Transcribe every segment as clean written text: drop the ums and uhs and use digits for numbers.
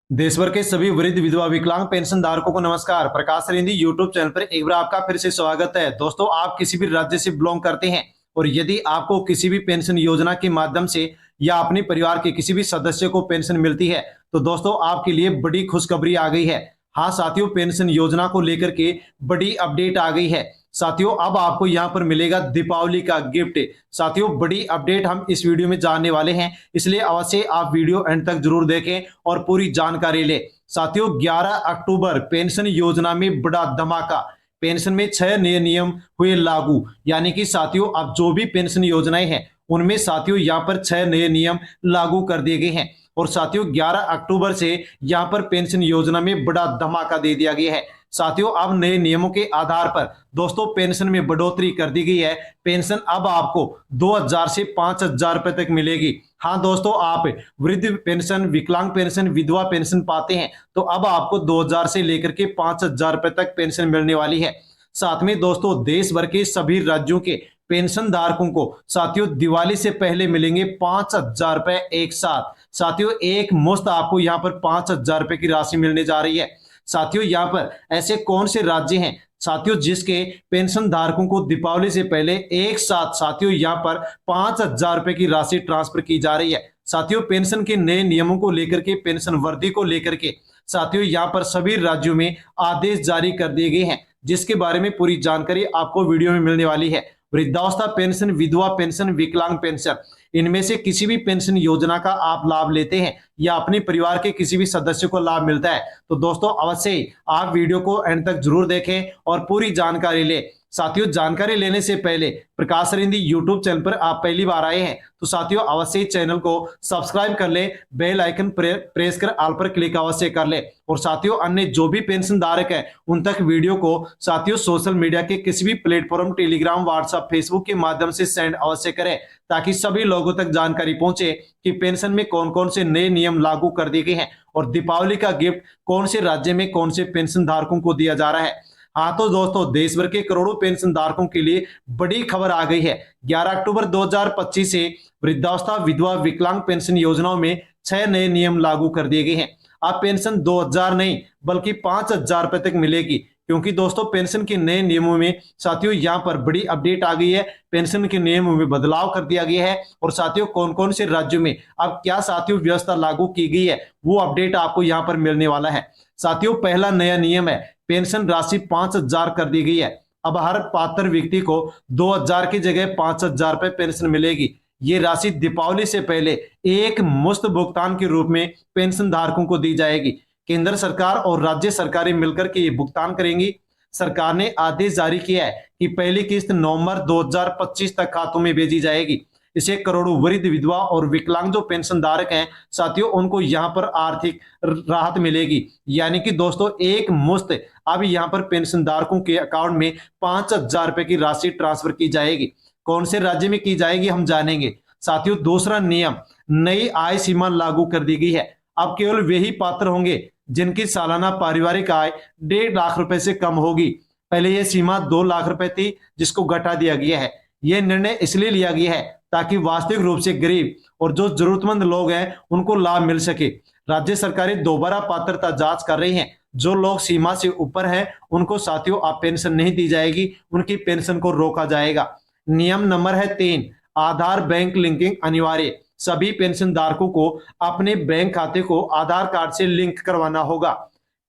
देश भर के सभी वृद्ध विधवा विकलांग पेंशन धारकों को नमस्कार। प्रकाश रिंदी यूट्यूब चैनल पर एक बार आपका फिर से स्वागत है। दोस्तों, आप किसी भी राज्य से बिलोंग करते हैं और यदि आपको किसी भी पेंशन योजना के माध्यम से या अपने परिवार के किसी भी सदस्य को पेंशन मिलती है तो दोस्तों आपके लिए बड़ी खुशखबरी आ गई है। हाँ साथियों, पेंशन योजना को लेकर के बड़ी अपडेट आ गई है। साथियों, अब आपको यहाँ पर मिलेगा दीपावली का गिफ्ट। साथियों, बड़ी अपडेट हम इस वीडियो में जानने वाले हैं, इसलिए अवश्य आप वीडियो एंड तक जरूर देखें और पूरी जानकारी ले। साथियों, 11 अक्टूबर पेंशन योजना में बड़ा धमाका। पेंशन में 6 नए नियम हुए लागू, यानी कि साथियों अब जो भी पेंशन योजनाएं हैं उनमें साथियों यहाँ पर 6 नए नियम लागू कर दिए गए हैं। और साथियों 11 अक्टूबर से यहाँ पर पेंशन योजना में बड़ा धमाका दे दिया गया है। साथियों, अब नए नियमों के आधार पर दोस्तों पेंशन में बढ़ोतरी कर दी गई है। पेंशन अब आपको 2000 से 5000 रुपए तक मिलेगी। हाँ दोस्तों, आप वृद्ध पेंशन, विकलांग पेंशन, विधवा पेंशन पाते हैं तो अब आपको 2000 से लेकर के 5000 रुपए तक पेंशन मिलने वाली है। साथ में दोस्तों देश भर के सभी राज्यों के पेंशन धारकों को साथियों दिवाली से पहले मिलेंगे 5000 रुपए एक साथ। साथियों, एक मुश्त आपको यहाँ पर 5000 रुपए की राशि मिलने जा रही है। साथियों, यहाँ पर ऐसे कौन से राज्य हैं साथियों जिसके पेंशन धारकों को दीपावली से पहले एक साथ साथियों यहाँ पर 5000 रुपए की राशि ट्रांसफर की जा रही है। साथियों, पेंशन के नए नियमों को लेकर के, पेंशन वर्दी को लेकर के साथियों यहाँ पर सभी राज्यों में आदेश जारी कर दिए गए हैं, जिसके बारे में पूरी जानकारी आपको वीडियो में मिलने वाली है। वृद्धावस्था पेंशन, विधवा पेंशन, विकलांग पेंशन, इनमें से किसी भी पेंशन योजना का आप लाभ लेते हैं या अपने परिवार के किसी भी सदस्य को लाभ मिलता है तो दोस्तों अवश्य आप वीडियो को एंड तक जरूर देखें और पूरी जानकारी लें। साथियों, जानकारी लेने से पहले प्रकाश रिंदी यूट्यूब चैनल पर आप पहली बार आए हैं तो साथियों अवश्य चैनल को सब्सक्राइब कर ले, बेल आइकन प्रेस कर ऑल पर क्लिक अवश्य कर ले। और साथियों अन्य जो भी पेंशन धारक है उन तक वीडियो को साथियों सोशल मीडिया के किसी भी प्लेटफॉर्म, टेलीग्राम, व्हाट्सएप, फेसबुक के माध्यम से सेंड अवश्य करें ताकि सभी लोगों तक जानकारी पहुंचे कि पेंशन में कौन कौन से नए नियम लागू कर दिए गए हैं और दीपावली का गिफ्ट कौन से राज्य में कौन से पेंशन धारकों को दिया जा रहा है। हाँ तो दोस्तों, देश भर के करोड़ों पेंशन धारकों के लिए बड़ी खबर आ गई है। 11 अक्टूबर 2025 से वृद्धावस्था, विधवा, विकलांग पेंशन योजनाओं में 6 नए नियम लागू कर दिए गए हैं। अब पेंशन 2000 नहीं बल्कि 5000 रुपए तक मिलेगी, क्योंकि दोस्तों पेंशन के नए नियमों में साथियों यहाँ पर बड़ी अपडेट आ गई है। पेंशन के नियमों में बदलाव कर दिया गया है और साथियों कौन कौन से राज्यों में अब क्या साथियों व्यवस्था लागू की गई है वो अपडेट आपको यहाँ पर मिलने वाला है। साथियों, पहला नया नियम है, पेंशन राशि 5000 कर दी गई है। अब हर पात्र व्यक्ति को 2000 की जगह 5000 रुपए पेंशन मिलेगी। ये राशि दीपावली से पहले एक मुश्त भुगतान के रूप में पेंशन धारकों को दी जाएगी। केंद्र सरकार और राज्य सरकारें मिलकर के ये भुगतान करेंगी। सरकार ने आदेश जारी किया है कि पहली किस्त नवंबर 2025 तक खातों में भेजी जाएगी। इसे करोड़ों वृद्ध, विधवा और विकलांग जो पेंशन धारक हैं साथियों उनको यहाँ पर आर्थिक राहत मिलेगी। यानी कि दोस्तों एक मुश्त अब यहाँ पर पेंशन धारकों के अकाउंट में 5000 रुपए की राशि ट्रांसफर की जाएगी। कौन से राज्य में की जाएगी हम जानेंगे। साथियों, दूसरा नियम, नई आय सीमा लागू कर दी गई है। अब केवल वही पात्र होंगे जिनकी सालाना पारिवारिक आय 1.5 लाख रुपए से कम होगी। पहले यह सीमा 2 लाख रुपए थी, जिसको घटा दिया गया है। यह निर्णय इसलिए लिया गया है ताकि वास्तविक रूप से गरीब और जो जरूरतमंद लोग हैं उनको लाभ मिल सके। राज्य सरकारें दोबारा पात्रता जांच कर रही हैं। जो लोग सीमा से ऊपर हैं उनको साथियों अब पेंशन नहीं दी जाएगी, उनकी पेंशन को रोका जाएगा। नियम नंबर है 3, आधार बैंक लिंकिंग अनिवार्य। सभी पेंशन धारकों को अपने बैंक खाते को आधार कार्ड से लिंक करवाना होगा।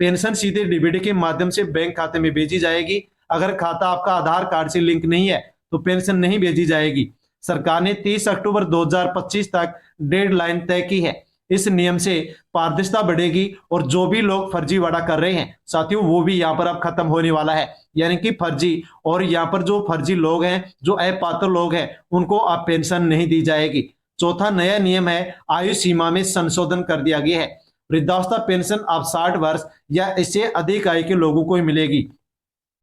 पेंशन सीधे डीबीटी के माध्यम से बैंक खाते में भेजी जाएगी। अगर खाता आपका आधार कार्ड से लिंक नहीं है तो पेंशन नहीं भेजी जाएगी। सरकार ने 30 अक्टूबर 2025 तक डेडलाइन तय की है। इस नियम से पारदर्शिता बढ़ेगी और जो भी लोग फर्जीवाड़ा कर रहे हैं साथियों वो भी यहाँ पर अब खत्म होने वाला है। यानी कि फर्जी और यहाँ पर जो फर्जी लोग हैं, जो अपात्र लोग हैं, उनको अब पेंशन नहीं दी जाएगी। चौथा नया नियम है, आयु सीमा में संशोधन कर दिया गया है। वृद्धावस्था पेंशन अब 60 वर्ष या इससे अधिक आयु के लोगों को ही मिलेगी।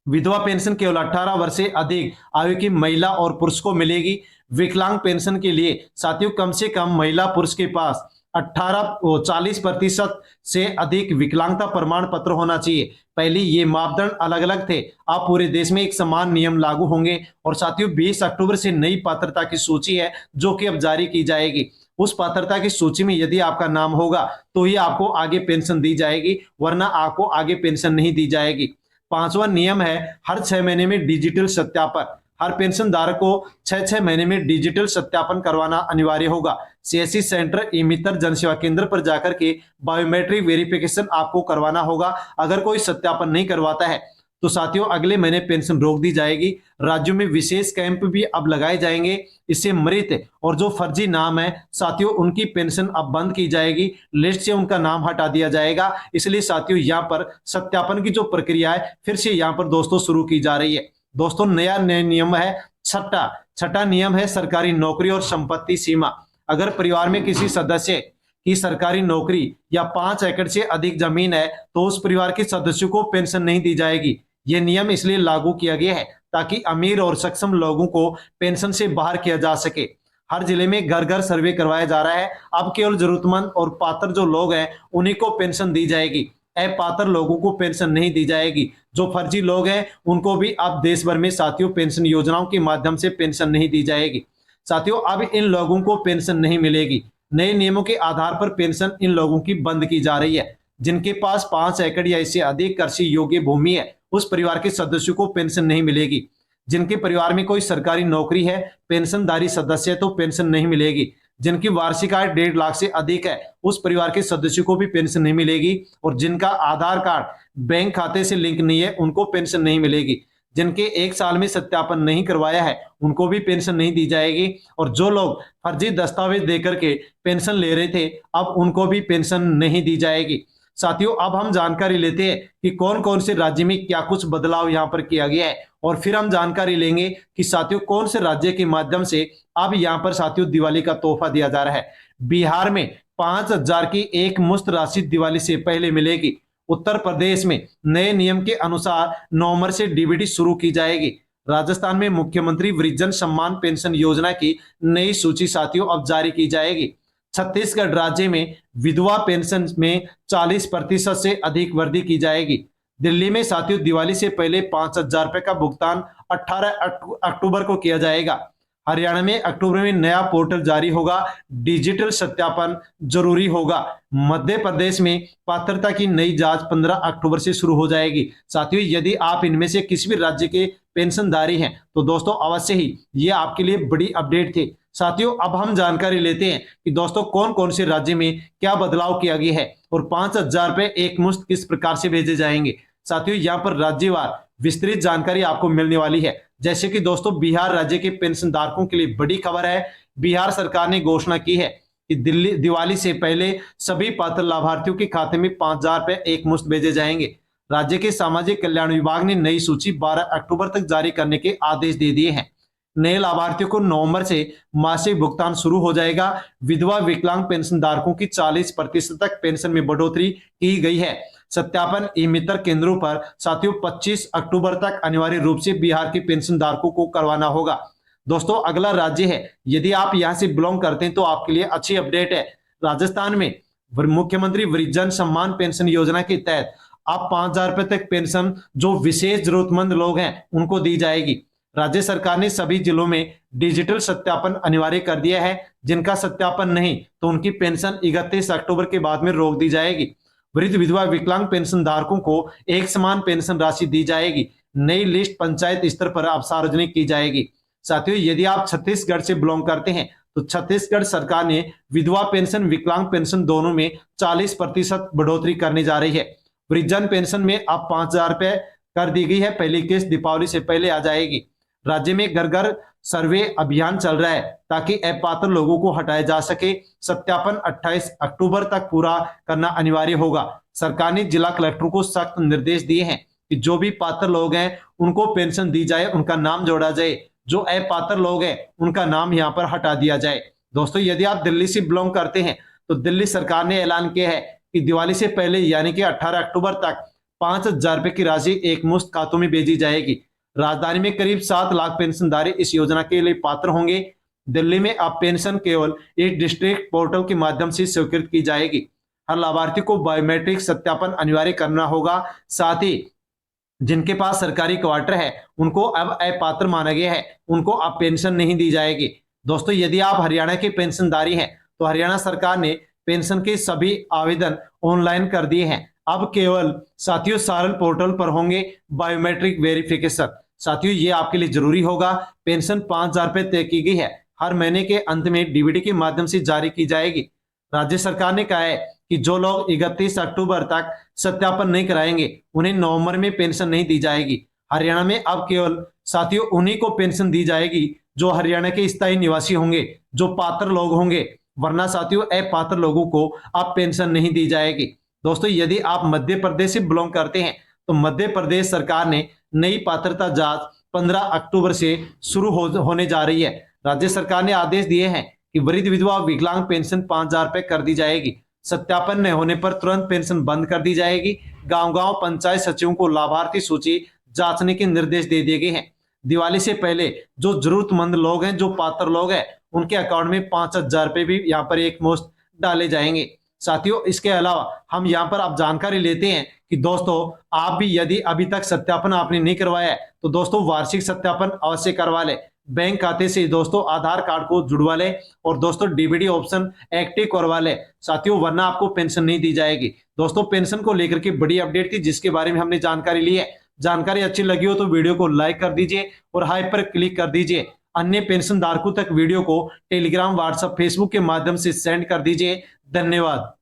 विधवा पेंशन केवल 18 वर्ष से अधिक आयु की महिला और पुरुष को मिलेगी। विकलांग पेंशन के लिए साथियों कम से कम महिला पुरुष के पास 40% से अधिक विकलांगता प्रमाण पत्र होना चाहिए। पहले ये मापदंड अलग अलग थे, अब पूरे देश में एक समान नियम लागू होंगे। और साथियों 20 अक्टूबर से नई पात्रता की सूची है जो कि अब जारी की जाएगी। उस पात्रता की सूची में यदि आपका नाम होगा तो ही आपको आगे पेंशन दी जाएगी, वरना आपको आगे पेंशन नहीं दी जाएगी। पांचवा नियम है हर 6 महीने में डिजिटल सत्यापन। हर पेंशन धारक को 6 महीने में डिजिटल सत्यापन करवाना अनिवार्य होगा। सीएससी सेंटर, ई मित्र, जनसेवा केंद्र पर जाकर के बायोमेट्रिक वेरिफिकेशन आपको करवाना होगा। अगर कोई सत्यापन नहीं करवाता है तो साथियों अगले महीने पेंशन रोक दी जाएगी। राज्यों में विशेष कैंप भी अब लगाए जाएंगे। इससे मृत और जो फर्जी नाम है साथियों उनकी पेंशन अब बंद की जाएगी, लिस्ट से उनका नाम हटा दिया जाएगा। इसलिए साथियों यहाँ पर सत्यापन की जो प्रक्रिया है फिर से यहाँ पर दोस्तों शुरू की जा रही है। दोस्तों नया नियम है छठा नियम है सरकारी नौकरी और संपत्ति सीमा। अगर परिवार में किसी सदस्य की सरकारी नौकरी या 5 एकड़ से अधिक जमीन है तो उस परिवार के सदस्यों को पेंशन नहीं दी जाएगी। यह नियम इसलिए लागू किया गया है ताकि अमीर और सक्षम लोगों को पेंशन से बाहर किया जा सके। हर जिले में घर घर सर्वे करवाया जा रहा है। अब केवल जरूरतमंद और पात्र जो लोग हैं उन्हीं को पेंशन दी जाएगी, अपात्र लोगों को पेंशन नहीं दी जाएगी। जो फर्जी लोग हैं उनको भी अब देश भर में साथियों पेंशन योजनाओं के माध्यम से पेंशन नहीं दी जाएगी। साथियों अब इन लोगों को पेंशन नहीं मिलेगी। नए नियमों के आधार पर पेंशन इन लोगों की बंद की जा रही है। जिनके पास 5 एकड़ या इससे अधिक कृषि योग्य भूमि है उस परिवार के सदस्यों को पेंशन नहीं मिलेगी। जिनके परिवार में कोई सरकारी नौकरी है, पेंशनधारी सदस्य है तो पेंशन नहीं मिलेगी। जिनकी वार्षिक आय 1.5 लाख से अधिक है उस परिवार के सदस्यों को भी पेंशन नहीं मिलेगी। और जिनका आधार कार्ड बैंक खाते से लिंक नहीं है उनको पेंशन नहीं मिलेगी। जिनके 1 साल में सत्यापन नहीं करवाया है उनको भी पेंशन नहीं दी जाएगी। और जो लोग फर्जी दस्तावेज देकर के पेंशन ले रहे थे अब उनको भी पेंशन नहीं दी जाएगी। साथियों अब हम जानकारी लेते हैं कि कौन कौन से राज्य में क्या कुछ बदलाव यहाँ पर किया गया है और फिर हम जानकारी लेंगे कि साथियों कौन से राज्य के माध्यम से अब यहाँ पर साथियों दिवाली का तोहफा दिया जा रहा है। बिहार में 5,000 की एक मुश्त राशि दिवाली से पहले मिलेगी। उत्तर प्रदेश में नए नियम के अनुसार नवंबर से डीबीटी शुरू की जाएगी। राजस्थान में मुख्यमंत्री वृद्धजन सम्मान पेंशन योजना की नई सूची साथियों अब जारी की जाएगी। छत्तीसगढ़ राज्य में विधवा पेंशन में 40% से अधिक वृद्धि की जाएगी। दिल्ली में साथियों दिवाली से पहले 5,000 रुपए का भुगतान 18 अक्टूबर को किया जाएगा। हरियाणा में अक्टूबर में नया पोर्टल जारी होगा, डिजिटल सत्यापन जरूरी होगा। मध्य प्रदेश में पात्रता की नई जांच 15 अक्टूबर से शुरू हो जाएगी। साथियों यदि आप इनमें से किसी भी राज्य के पेंशनधारी हैं तो दोस्तों अवश्य ही ये आपके लिए बड़ी अपडेट थी। साथियों अब हम जानकारी लेते हैं कि दोस्तों कौन कौन से राज्य में क्या बदलाव किया गया है और 5,000 रुपए एक मुश्त किस प्रकार से भेजे जाएंगे। साथियों यहाँ पर राज्यवार विस्तृत जानकारी आपको मिलने वाली है। जैसे कि दोस्तों बिहार राज्य के पेंशन धारकों के लिए बड़ी खबर है। बिहार सरकार ने घोषणा की है कि दिवाली से पहले सभी पात्र लाभार्थियों के खाते में 5,000 रुपए एक मुश्त भेजे जाएंगे। राज्य के सामाजिक कल्याण विभाग ने नई सूची 12 अक्टूबर तक जारी करने के आदेश दे दिए हैं। नए लाभार्थियों को नवंबर से मासिक भुगतान शुरू हो जाएगा। विधवा विकलांग पेंशन धारकों की 40% तक पेंशन में बढ़ोतरी की गई है। सत्यापन ई मित्र केंद्रों पर साथियों 25 अक्टूबर तक अनिवार्य रूप से बिहार के पेंशन धारकों को करवाना होगा। दोस्तों अगला राज्य है, यदि आप यहां से बिलोंग करते हैं तो आपके लिए अच्छी अपडेट है। राजस्थान में मुख्यमंत्री वृद्धजन सम्मान पेंशन योजना के तहत अब 5,000 रुपए तक पेंशन जो विशेष जरूरतमंद लोग हैं उनको दी जाएगी। राज्य सरकार ने सभी जिलों में डिजिटल सत्यापन अनिवार्य कर दिया है। जिनका सत्यापन नहीं तो उनकी पेंशन 31 अक्टूबर के बाद में रोक दी जाएगी। वृद्ध विधवा विकलांग पेंशन धारकों को एक समान पेंशन राशि दी जाएगी। नई लिस्ट पंचायत स्तर पर अब सार्वजनिक की जाएगी। साथियों यदि आप छत्तीसगढ़ से बिलोंग करते हैं तो छत्तीसगढ़ सरकार ने विधवा पेंशन विकलांग पेंशन दोनों में 40% बढ़ोतरी करने जा रही है। वृद्धजन पेंशन में अब 5,000 रुपए कर दी गई है। पहली किस्त दीपावली से पहले आ जाएगी। राज्य में घर घर सर्वे अभियान चल रहा है ताकि अपात्र लोगों को हटाया जा सके। सत्यापन 28 अक्टूबर तक पूरा करना अनिवार्य होगा। सरकार ने जिला कलेक्टरों को सख्त निर्देश दिए हैं कि जो भी पात्र लोग हैं उनको पेंशन दी जाए, उनका नाम जोड़ा जाए। जो अपात्र लोग हैं उनका नाम यहाँ पर हटा दिया जाए। दोस्तों यदि आप दिल्ली से बिलोंग करते हैं तो दिल्ली सरकार ने ऐलान किया है कि दिवाली से पहले यानी कि 18 अक्टूबर तक 5,000 रुपए की राशि एक मुश्त खातों में भेजी जाएगी। राजधानी में करीब 7 लाख पेंशनधारी इस योजना के लिए पात्र होंगे। दिल्ली में अब पेंशन केवल एक डिस्ट्रिक्ट पोर्टल के माध्यम से स्वीकृत की जाएगी। हर लाभार्थी को बायोमेट्रिक सत्यापन अनिवार्य करना होगा। साथ ही जिनके पास सरकारी क्वार्टर है उनको अब अपात्र माना गया है, उनको अब पेंशन नहीं दी जाएगी। दोस्तों यदि आप हरियाणा के पेंशनधारी हैं तो हरियाणा सरकार ने पेंशन के सभी आवेदन ऑनलाइन कर दिए हैं। अब केवल साथियों सारल पोर्टल पर होंगे बायोमेट्रिक वेरिफिकेशन। साथियों ये आपके लिए जरूरी होगा। पेंशन 5,000 रुपए तय की गई है, हर महीने के अंत में डीबीटी के माध्यम से जारी की जाएगी। राज्य सरकार ने कहा है कि जो लोग 31 अक्टूबर तक सत्यापन नहीं कराएंगे उन्हें नवंबर में पेंशन नहीं दी जाएगी। हरियाणा में अब केवल साथियों उन्हीं को पेंशन दी जाएगी जो हरियाणा के स्थायी निवासी होंगे, जो पात्र लोग होंगे, वरना साथियों अपात्र लोगों को अब पेंशन नहीं दी जाएगी। दोस्तों यदि आप मध्य प्रदेश से बिलोंग करते हैं तो मध्य प्रदेश सरकार ने नई पात्रता जांच 15 अक्टूबर से शुरू होने जा रही है। राज्य सरकार ने आदेश दिए हैं कि वृद्ध विधवा विकलांग पेंशन 5,000 रुपए कर दी जाएगी। सत्यापन न होने पर तुरंत पेंशन बंद कर दी जाएगी। गांव-गांव पंचायत सचिवों को लाभार्थी सूची जांचने के निर्देश दे दिए गए हैं। दिवाली से पहले जो जरूरतमंद लोग हैं, जो पात्र लोग हैं, उनके अकाउंट में 5,000 रुपए भी यहाँ पर एक मुश्त डाले जाएंगे। साथियों इसके अलावा हम यहाँ पर अब जानकारी लेते हैं कि दोस्तों आप भी यदि अभी तक सत्यापन आपने नहीं करवाया है तो दोस्तों वार्षिक सत्यापन अवश्य करवा ले। बैंक खाते से दोस्तों आधार कार्ड को जुड़वा ले और दोस्तों डीबीटी ऑप्शन एक्टिव करवा ले साथियों, वरना आपको पेंशन नहीं दी जाएगी। दोस्तों पेंशन को लेकर के बड़ी अपडेट थी जिसके बारे में हमने जानकारी ली है। जानकारी अच्छी लगी हो तो वीडियो को लाइक कर दीजिए और हाई पर क्लिक कर दीजिए। अन्य पेंशन धारकों तक वीडियो को टेलीग्राम, व्हाट्सएप, फेसबुक के माध्यम से सेंड कर दीजिए। धन्यवाद।